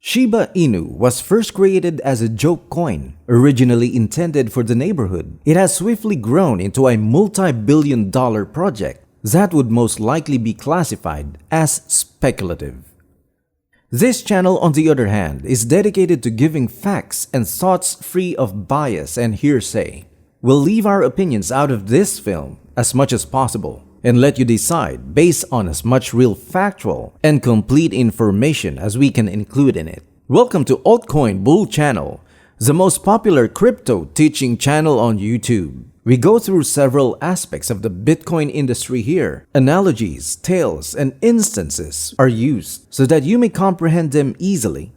Shiba Inu was first created as a joke coin, originally intended for the neighborhood. It has swiftly grown into a multi-billion-dollar project that would most likely be classified as speculative. This channel, on the other hand, is dedicated to giving facts and thoughts free of bias and hearsay. We'll leave our opinions out of this film as much as possible and let you decide based on as much real factual and complete information as we can include in it. Welcome to Altcoin Bull Channel, the most popular crypto teaching channel on YouTube. We go through several aspects of the Bitcoin industry here. Analogies, tales, and instances are used so that you may comprehend them easily.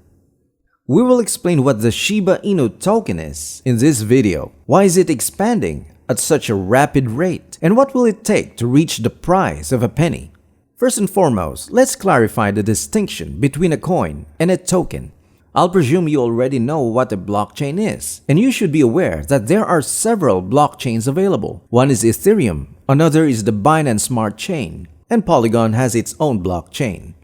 We will explain what the Shiba Inu token is in this video. Why is it expanding at such a rapid rate? And what will it take to reach the price of a penny? First and foremost, let's clarify the distinction between a coin and a token. I'll presume you already know what a blockchain is, and you should be aware that there are several blockchains available. One is Ethereum, another is the Binance Smart Chain, and Polygon has its own blockchain.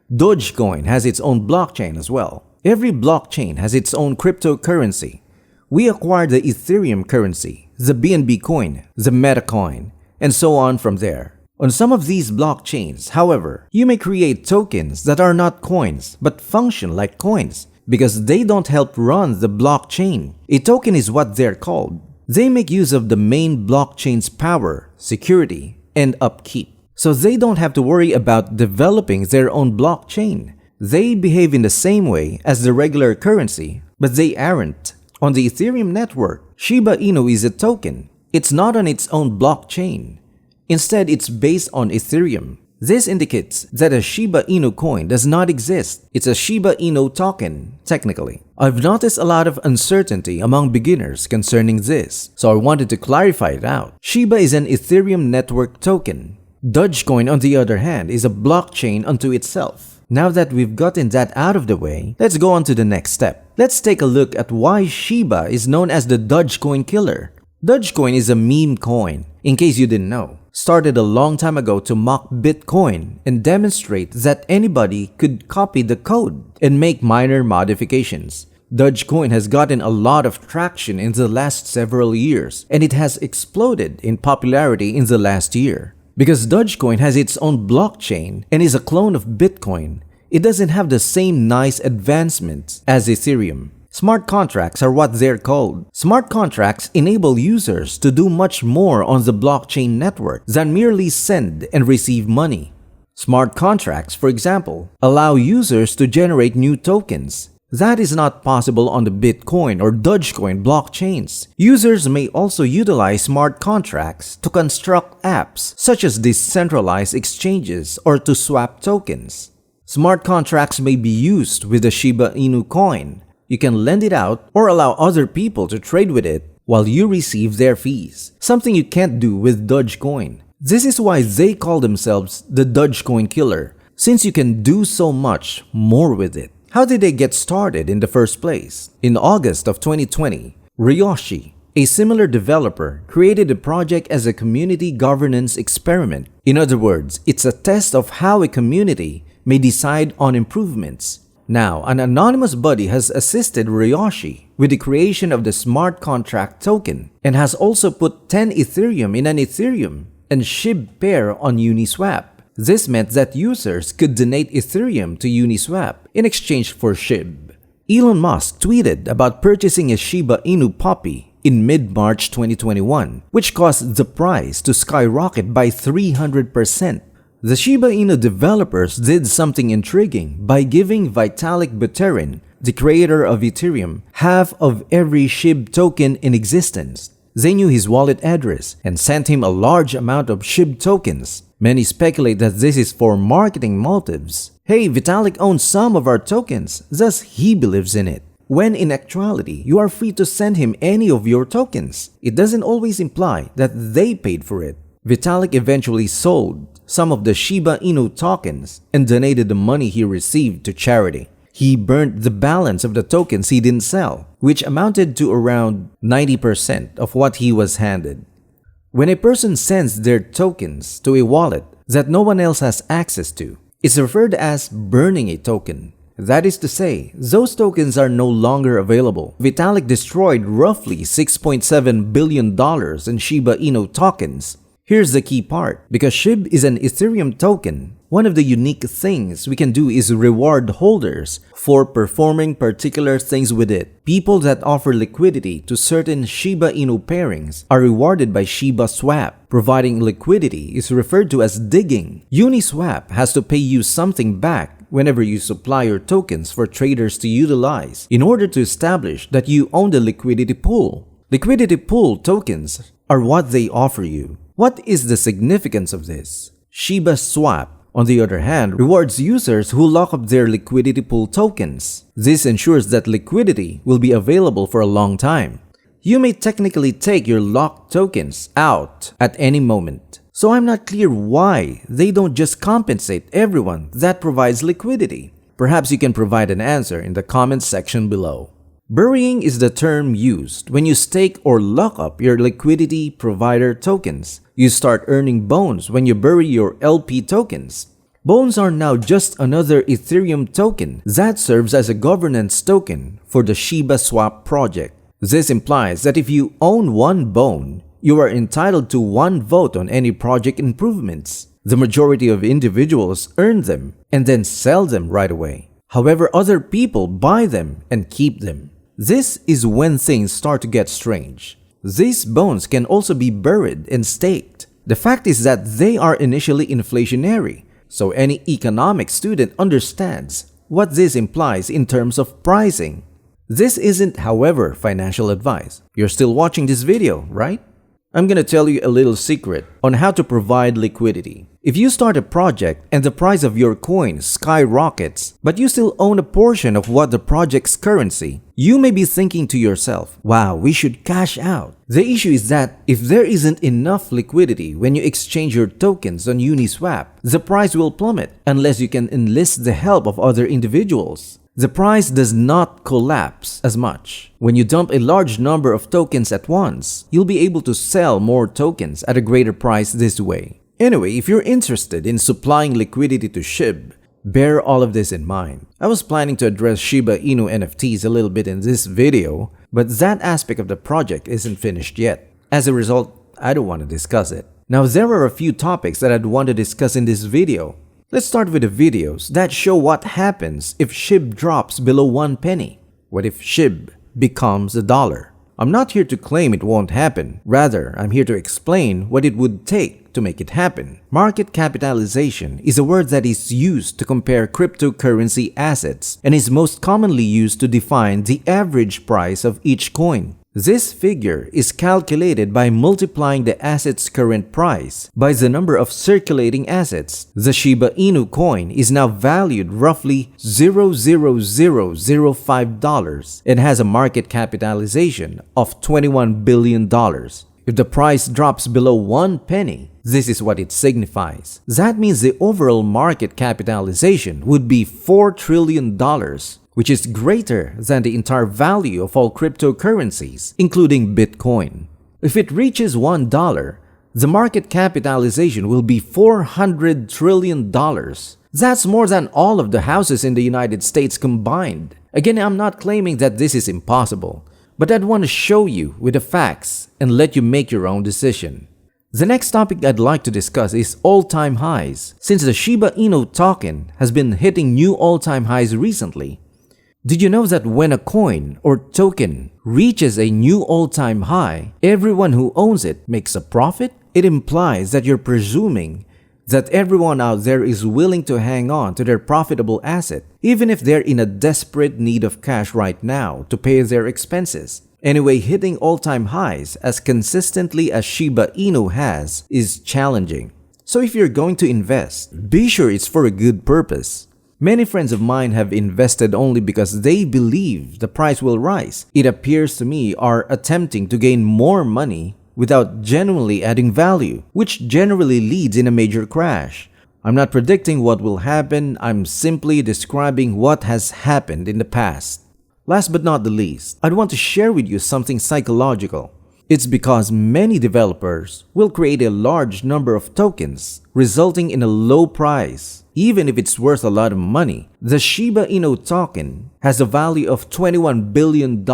Dogecoin has its own blockchain as well. Every blockchain has its own cryptocurrency. We acquired the Ethereum currency, the BNB coin, the memecoin, and so on from there. On some of these blockchains, however, you may create tokens that are not coins but function like coins because they don't help run the blockchain. A token is what they're called. They make use of the main blockchain's power, security, and upkeep. So they don't have to worry about developing their own blockchain. They behave in the same way as the regular currency, but they aren't. On the Ethereum network, Shiba Inu is a token. It's not on its own blockchain. Instead, it's based on Ethereum. This indicates that a Shiba Inu coin does not exist. It's a Shiba Inu token, technically. I've noticed a lot of uncertainty among beginners concerning this, so I wanted to clarify it out. Shiba is an Ethereum network token. Dogecoin, on the other hand, is a blockchain unto itself. Now that we've gotten that out of the way, let's go on to the next step. Let's take a look at why Shiba is known as the Dogecoin killer. Dogecoin is a meme coin, in case you didn't know. Started a long time ago to mock Bitcoin and demonstrate that anybody could copy the code and make minor modifications. Dogecoin has gotten a lot of traction in the last several years, and it has exploded in popularity in the last year. Because Dogecoin has its own blockchain and is a clone of Bitcoin, it doesn't have the same nice advancements as Ethereum. Smart contracts are what they're called. Smart contracts enable users to do much more on the blockchain network than merely send and receive money. Smart contracts, for example, allow users to generate new tokens. That is not possible on the Bitcoin or Dogecoin blockchains. Users may also utilize smart contracts to construct apps such as decentralized exchanges or to swap tokens. Smart contracts may be used with the Shiba Inu coin. You can lend it out or allow other people to trade with it while you receive their fees, something you can't do with Dogecoin. This is why they call themselves the Dogecoin killer, since you can do so much more with it. How did they get started in the first place? In August of 2020, Ryoshi, a similar developer, created a project as a community governance experiment. In other words, it's a test of how a community may decide on improvements. Now, an anonymous buddy has assisted Ryoshi with the creation of the smart contract token and has also put 10 Ethereum in an Ethereum and Shib pair on Uniswap. This meant that users could donate Ethereum to Uniswap in exchange for Shib. Elon Musk tweeted about purchasing a Shiba Inu puppy in mid-March 2021, which caused the price to skyrocket by 300%. The Shiba Inu developers did something intriguing by giving Vitalik Buterin, the creator of Ethereum, half of every Shib token in existence. They knew his wallet address and sent him a large amount of Shib tokens. Many speculate that this is for marketing motives. Hey, Vitalik owns some of our tokens, thus he believes in it. When in actuality, you are free to send him any of your tokens. It doesn't always imply that they paid for it. Vitalik eventually sold some of the Shiba Inu tokens and donated the money he received to charity. He burnt the balance of the tokens he didn't sell, which amounted to around 90% of what he was handed. When a person sends their tokens to a wallet that no one else has access to, it's referred as burning a token. That is to say, those tokens are no longer available. Vitalik destroyed roughly $6.7 billion in Shiba Inu tokens. Here's the key part. Because Shib is an Ethereum token, one of the unique things we can do is reward holders for performing particular things with it. People that offer liquidity to certain Shiba Inu pairings are rewarded by Shiba Swap. Providing liquidity is referred to as digging. Uniswap has to pay you something back whenever you supply your tokens for traders to utilize in order to establish that you own the liquidity pool. Liquidity pool tokens are what they offer you. What is the significance of this? Shiba Swap, on the other hand, rewards users who lock up their liquidity pool tokens. This ensures that liquidity will be available for a long time. You may technically take your locked tokens out at any moment. So I'm not clear why they don't just compensate everyone that provides liquidity. Perhaps you can provide an answer in the comments section below. Burying is the term used when you stake or lock up your liquidity provider tokens. You start earning bones when you bury your LP tokens. Bones are now just another Ethereum token that serves as a governance token for the Shiba Swap project. This implies that if you own one bone, you are entitled to one vote on any project improvements. The majority of individuals earn them and then sell them right away. However, other people buy them and keep them. This is when things start to get strange. These bones can also be buried and staked. The fact is that they are initially inflationary, so any economic student understands what this implies in terms of pricing. This isn't, however, financial advice. You're still watching this video, right? I'm gonna tell you a little secret on how to provide liquidity. If you start a project and the price of your coin skyrockets, but you still own a portion of what the project's currency, you may be thinking to yourself, wow, we should cash out. The issue is that if there isn't enough liquidity when you exchange your tokens on Uniswap, the price will plummet unless you can enlist the help of other individuals. The price does not collapse as much. When you dump a large number of tokens at once, you'll be able to sell more tokens at a greater price this way. Anyway, if you're interested in supplying liquidity to Shib, bear all of this in mind. I was planning to address Shiba Inu NFTs a little bit in this video, but that aspect of the project isn't finished yet. As a result, I don't want to discuss it. Now, there are a few topics that I'd want to discuss in this video. Let's start with the videos that show what happens if Shib drops below 1 penny. What if Shib becomes $1? I'm not here to claim it won't happen. Rather, I'm here to explain what it would take to make it happen. Market capitalization is a word that is used to compare cryptocurrency assets and is most commonly used to define the average price of each coin. This figure is calculated by multiplying the asset's current price by the number of circulating assets. The Shiba Inu coin is now valued roughly $0.00005 and has a market capitalization of $21 billion. If the price drops below 1 penny, this is what it signifies. That means the overall market capitalization would be $4 trillion, which is greater than the entire value of all cryptocurrencies, including Bitcoin. If it reaches $1, the market capitalization will be $400 trillion. That's more than all of the houses in the United States combined. Again, I'm not claiming that this is impossible, but I'd want to show you with the facts and let you make your own decision. The next topic I'd like to discuss is all-time highs. Since the Shiba Inu token has been hitting new all-time highs recently, did you know that when a coin or token reaches a new all-time high, everyone who owns it makes a profit? It implies that you're presuming that everyone out there is willing to hang on to their profitable asset, even if they're in a desperate need of cash right now to pay their expenses. Anyway, hitting all-time highs as consistently as Shiba Inu has is challenging. So if you're going to invest, be sure it's for a good purpose. Many friends of mine have invested only because they believe the price will rise. It appears to me are attempting to gain more money without genuinely adding value, which generally leads in a major crash. I'm not predicting what will happen, I'm simply describing what has happened in the past. Last but not the least, I'd want to share with you something psychological. It's because many developers will create a large number of tokens, resulting in a low price. Even if it's worth a lot of money, the Shiba Inu token has a value of $21 billion,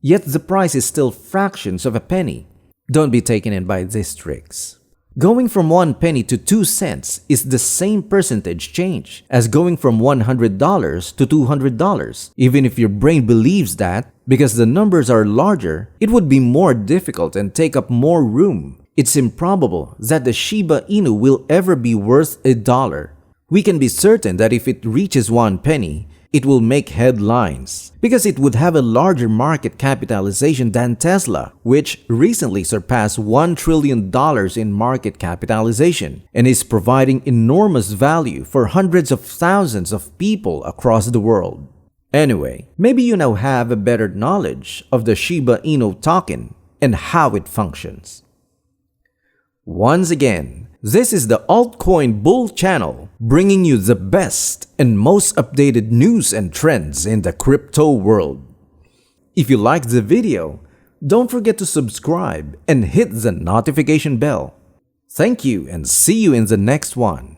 yet the price is still fractions of a penny. Don't be taken in by these tricks. Going from 1 penny to 2 cents is the same percentage change as going from $100 to $200. Even if your brain believes that, because the numbers are larger, it would be more difficult and take up more room. It's improbable that the Shiba Inu will ever be worth $1. We can be certain that if it reaches 1 penny, it will make headlines because it would have a larger market capitalization than Tesla, which recently surpassed $1 trillion in market capitalization and is providing enormous value for hundreds of thousands of people across the world. Anyway, maybe you now have a better knowledge of the Shiba Inu token and how it functions. Once again, this is the Altcoin Bull channel, bringing you the best and most updated news and trends in the crypto world. If you liked the video, don't forget to subscribe and hit the notification bell. Thank you and see you in the next one.